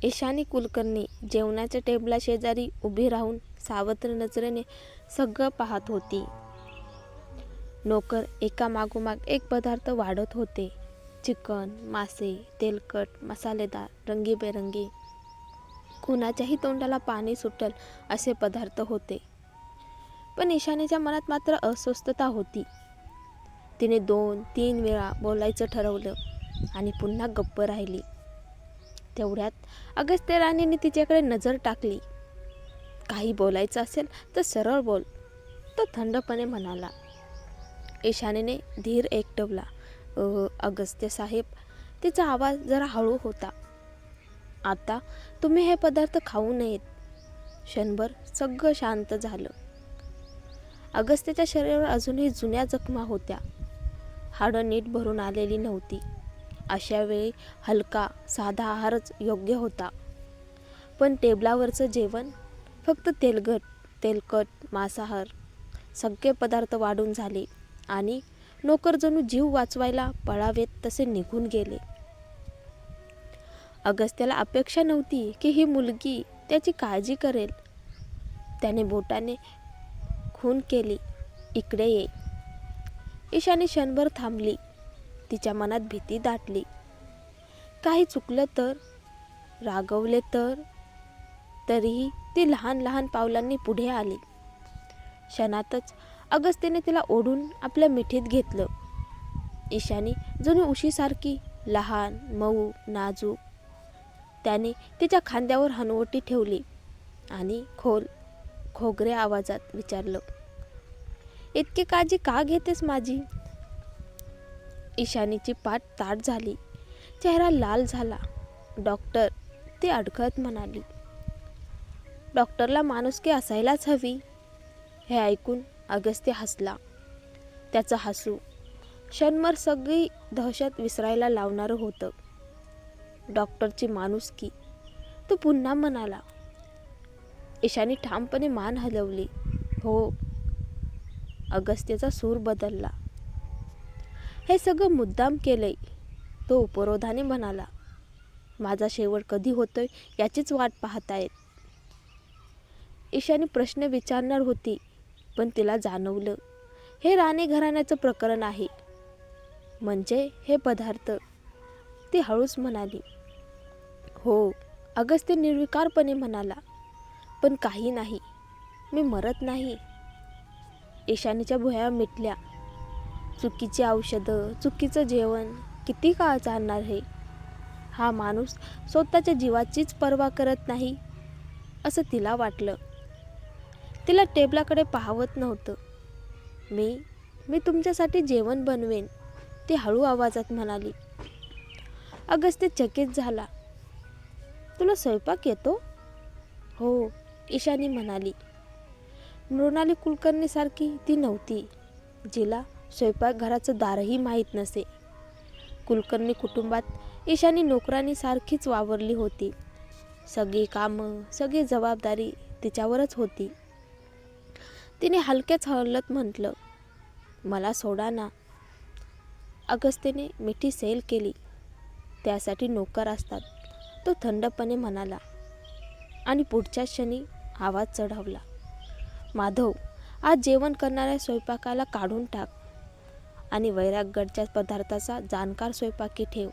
ईशानी कुलकर्णी जेवणाच्या टेबला शेजारी उभी राहून सावत्र नजरेने सगळं पाहत होती. नोकर एका मागोमाग एक पदार्थ वाढत होते. चिकन, मासे, तेलकट, मसालेदार, रंगीबेरंगी, कुणाच्याही तोंडाला पाणी सुटल असे पदार्थ होते. पण ईशानीच्या मनात मात्र अस्वस्थता होती. तिने 2-3 वेळा बोलायचं ठरवलं आणि पुन्हा गप्प राहिली. तेवढ्यात अगस्त्य राणीने तिच्याकडे नजर टाकली. काही बोलायचं असेल तर सरळ बोल, तो थंडपणे म्हणाला. ईशानीने धीर एकवटला. अगस्त्य साहेब, तिचा आवाज जरा हळू होता. आता तुम्ही हे पदार्थ खाऊ नयेत. क्षणभर सगळं शांत झालं. अगस्त्याच्या शरीरावर अजूनही जुन्या जखमा होत्या. हाडं नीट भरून आलेली नव्हती. अशा वेळी हलका साधा आहारच योग्य होता. पण टेबलावरचं जेवण फक्त तेलकट मांसाहार सगळे पदार्थ वाढून झाले आणि नोकर जणू जीव वाचवायला पळावेत तसे निघून गेले. अगस्त्याला अपेक्षा नव्हती की ही मुलगी त्याची काळजी करेल. त्याने बोटाने खून केली. इकडे ये. ईशानी क्षणभर थांबली. तिच्या मनात भीती दाटली. काही चुकलं तर, रागवले तर. तरीही ती लहान लहान पावलांनी पुढे आली. क्षणातच अगस्त्याने तिला ओढून आपल्या मिठीत घेतलं. ईशानी जणू उशीसारखी लहान, मऊ, नाजूक. त्याने तिच्या खांद्यावर हनुवटी ठेवली आणि खोगऱ्या आवाजात विचारलं, इतकी काळजी का घेतेस माझी? ईशानीची पाठ ताठ झाली. चेहरा लाल झाला. डॉक्टर, ती अडखळत म्हणाली. डॉक्टरला माणुसकी असायलाच हवी. हे ऐकून अगस्त्य हसला. त्याचं हसू क्षणभर सगळी दहशत विसरायला लावणारं होतं. डॉक्टरची माणुसकी, तो पुन्हा म्हणाला. ईशानी ठामपणे मान हलवली. हो. अगस्त्यचा सूर बदलला. हे सगळं मुद्दाम केलंय, तो उपरोधाने म्हणाला. माझा शेवट कधी होतोय याचीच वाट पाहतायत. ईशानी प्रश्न विचारणार होती, पण तिला जाणवलं हे राणे घराण्याचं प्रकरण आहे. म्हणजे हे पदार्थ. ती हळूच म्हणाली. हो. अगस्त्य निर्विकारपणे म्हणाला. पण काही नाही, मी मरत नाही. ईशानीच्या भुवया मिटल्या. चुकीची औषधं, चुकीचं जेवण, किती काळ चालणार हे? हा माणूस स्वतःच्या जीवाचीच पर्वा करत नाही असं तिला वाटलं. तिला टेबलाकडे पाहवत नव्हतं. मी तुमच्यासाठी जेवण बनवेन, ती हळू आवाजात म्हणाली. अगस्त्य चकित झाला. तुला स्वयंपाक येतो? हो, ईशानी म्हणाली. मृणाली कुलकर्णीसारखी ती नव्हती, जिला स्वयंपाकघराचं दारही माहीत नसे. कुलकर्णी कुटुंबात ईशानी नोकरानीसारखीच वावरली होती. सगळी कामं, सगळी जबाबदारी तिच्यावरच होती. तिने हलक्याच हलत म्हटलं, मला सोडा ना. अगस्त्यने मिठी सैल केली. त्यासाठी नोकर असतात, तो थंडपणे म्हणाला आणि पुढच्या क्षणी आवाज चढवला. माधव, आज जेवण करणाऱ्या स्वयंपाकाला काढून टाक आणि वैरागडच्या पदार्थाचा जाणकार स्वयंपाकी ठेव.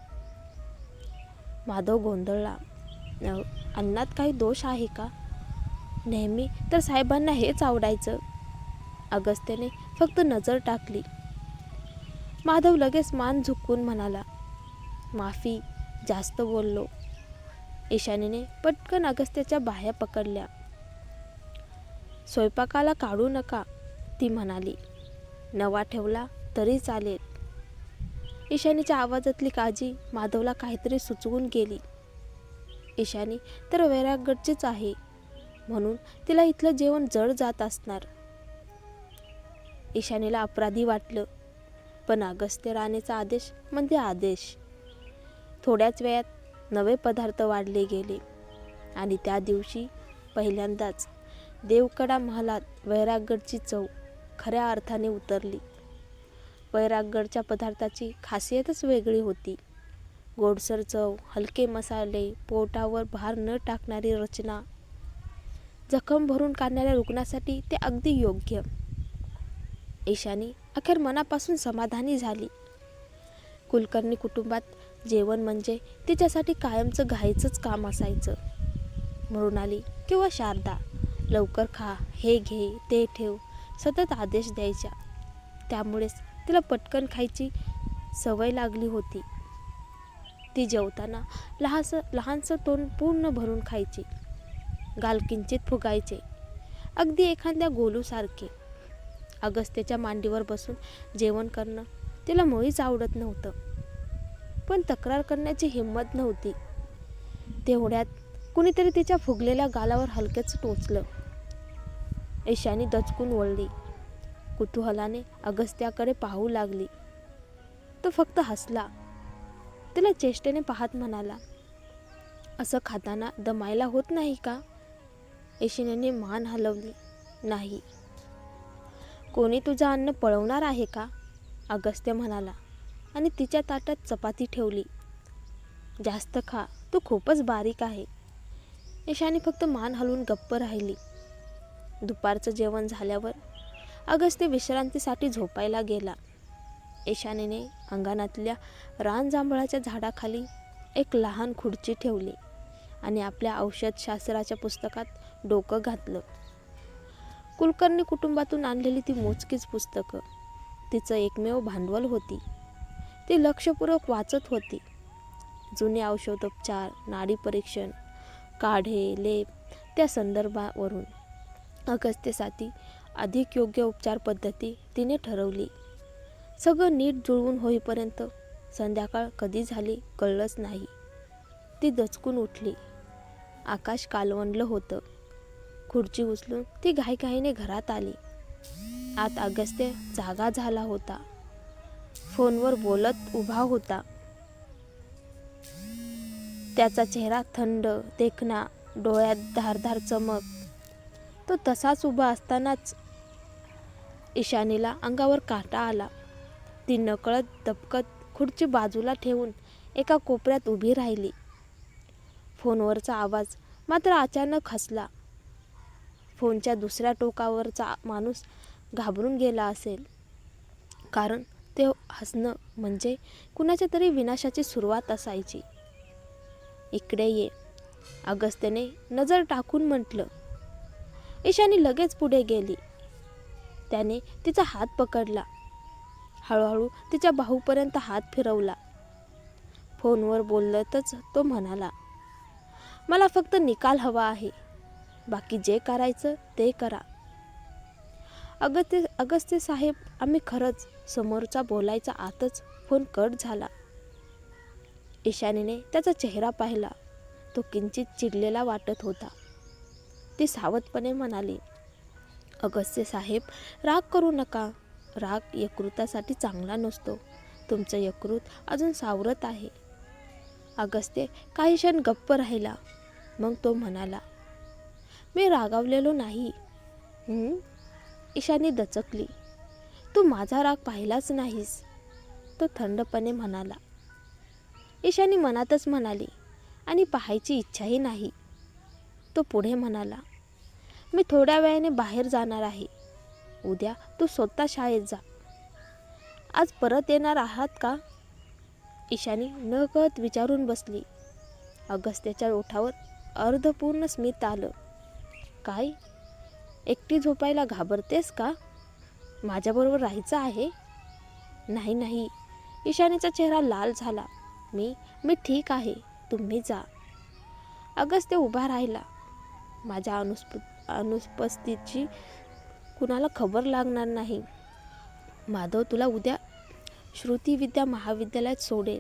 माधव गोंधळला. अन्नात काही दोष आहे का? नेहमी तर साहेबांना हेच आवडायचं. अगस्त्याने फक्त नजर टाकली. माधव लगेच मान झुकवून म्हणाला, माफी, जास्त बोललो. ईशानीने पटकन अगस्त्याच्या बाह्या पकडल्या. स्वयंपाकाला काढू नका, ती म्हणाली. नवा ठेवला तरी चालेल. ईशानीच्या आवाजातली काळजी माधवला काहीतरी सुचवून गेली. ईशानी तर वैरागडचीच आहे, म्हणून तिला इथलं जेवण जड जात असणार. ईशानीला अपराधी वाटलं, पण अगस्त्य राणेचा आदेश म्हणजे आदेश. थोड्याच वेळात नवे पदार्थ वाढले गेले आणि त्या दिवशी पहिल्यांदाच देवकडा महालात वैरागडची चव खऱ्या अर्थाने उतरली. वैरागडच्या पदार्थाची खासियतच वेगळी होती. गोडसर चव, हलके मसाले, पोटावर भार न टाकणारी रचना, जखम भरून काढणाऱ्या रुग्णासाठी ते अगदी योग्य. ईशानी अखेर मनापासून समाधानी झाली. कुलकर्णी कुटुंबात जेवण म्हणजे तिच्यासाठी कायमचं घाईचंच काम असायचं. मृणाली किंवा शारदा लवकर खा, हे घे, ते ठेव सतत आदेश द्यायच्या. त्यामुळेच तिला पटकन खायची सवय लागली होती. ती जेवताना लहानसं तोंड पूर्ण भरून खायची. गाल किंचित फुगायचे, अगदी एखाद्या गोलूसारखे. अगस्त्याच्या मांडीवर बसून जेवण करणं तिला मुळीच आवडत नव्हतं, पण तक्रार करण्याची हिंमत नव्हती. तेवढ्यात कुणीतरी तिच्या फुगलेल्या गालावर हलकेच टोचलं. ईशानी दचकून वळली. कुतूहलाने अगस्त्याकडे पाहू लागली. तो फक्त हसला. तिला चेष्टेने पाहत म्हणाला, असं खाताना दमायला होत नाही का? ईशानीने मान हलवली. नाही. कोणी तुझं अन्न पळवणार आहे का? अगस्त्य म्हणाला आणि तिच्या ताटात चपाती ठेवली. जास्त खा, तू खूपच बारीक आहे. ईशानी फक्त मान हलवून गप्प राहिली. दुपारचं जेवण झाल्यावर अगस्त्य विश्रांतीसाठी झोपायला गेला. ईशानीने अंगणातल्या रानजांभळाच्या झाडाखाली एक लहान खुर्ची ठेवली आणि आपल्या औषधशास्त्राच्या पुस्तकात डोकं घातलं. कुलकर्णी कुटुंबातून आणलेली ती मोजकीच पुस्तकं तिचं एकमेव भांडवल होती. ती लक्षपूर्वक वाचत होती. जुने औषधोपचार, नाडी परीक्षण, काढे, लेप त्या संदर्भावरून अगस्त्यसाठी अधिक योग्य उपचार पद्धती तिने ठरवली. सगळं नीट जुळवून होईपर्यंत संध्याकाळ कधी झाली कळलंच नाही. ती दचकून उठली. आकाश कालवंडलं होतं. खुर्ची उचलून ती घाईघाईने घरात आली. आत अगस्त्य जागा झाला होता. फोनवर बोलत उभा होता. त्याचा चेहरा थंड, देखणा, डोळ्यात धारदार चमक. तो तसाच उभा असतानाच ईशानीला अंगावर काटा आला. ती नकळत दबकत खुर्ची बाजूला ठेवून एका कोपऱ्यात उभी राहिली. फोनवरचा आवाज मात्र अचानक हसला. फोनच्या दुसऱ्या टोकावरचा माणूस घाबरून गेला असेल, कारण ते हसणं म्हणजे कुणाच्या तरी विनाशाची सुरुवात असायची. इकडे ये, अगस्त्यने नजर टाकून म्हटलं. ईशानी लगेच पुढे गेली. त्याने तिचा हात पकडला. हळूहळू तिच्या बाहूपर्यंत हात फिरवला. फोनवर बोलतच तो म्हणाला, मला फक्त निकाल हवा आहे. बाकी जे करायचं ते करा. अगस्त्य साहेब, आम्ही खरंच. समोरचा बोलायचा आतच फोन कट झाला. ईशानीने त्याचा चेहरा पाहिला. तो किंचित चिडलेला वाटत होता. ती सावधपणे म्हणाली, अगस्त्य साहेब, राग करू नका. राग यकृतासाठी चांगला नसतो. तुमचं यकृत अजून सावरत आहे. अगस्त्य काही क्षण गप्प राहिला. मग तो म्हणाला, मी रागावलेलो नाही. ईशानी दचकली. तू माझा राग पाहिलाच नाहीस. तो थंडपणे म्हणाला. ईशानी मनातच म्हणाली, आणि पाहायची इच्छाही नाही. तो पुढे म्हणाला, मी थोड्या वेळाने बाहेर जाणार आहे. उद्या तू स्वतः शाळेत जा. आज परत येणार आहात का? ईशानी नकळत विचारून बसली. अगस्त्याच्या ओठावर अर्धपूर्ण स्मित आलं. काय? एकटी झोपायला घाबरतेस का? माझ्याबरोबर राहायचं आहे? नाही नाही. ईशानीचा चेहरा लाल झाला. मी ठीक आहे. तुम्ही जा. अगस्त्य उभा राहिला. माझ्या अनुपस्थितीची कुणाला खबर लागणार नाही. माधव तुला उद्या श्रुतिविद्या महाविद्यालयात सोडेल.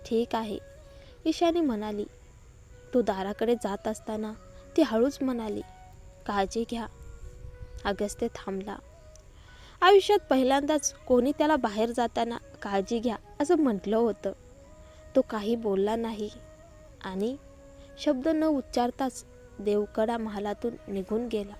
ठीक आहे, ईशानी म्हणाली. तो दाराकडे जात असताना ती हळूच म्हणाली, काळजी घ्या. अगस्त्य थांबला. आयुष्यात पहिल्यांदाच कोणी त्याला बाहेर जाताना काळजी घ्या असं म्हटलं होतं. तो काही बोलला नाही आणि शब्द न उच्चारताच देवकडा महालातून निघून गेला.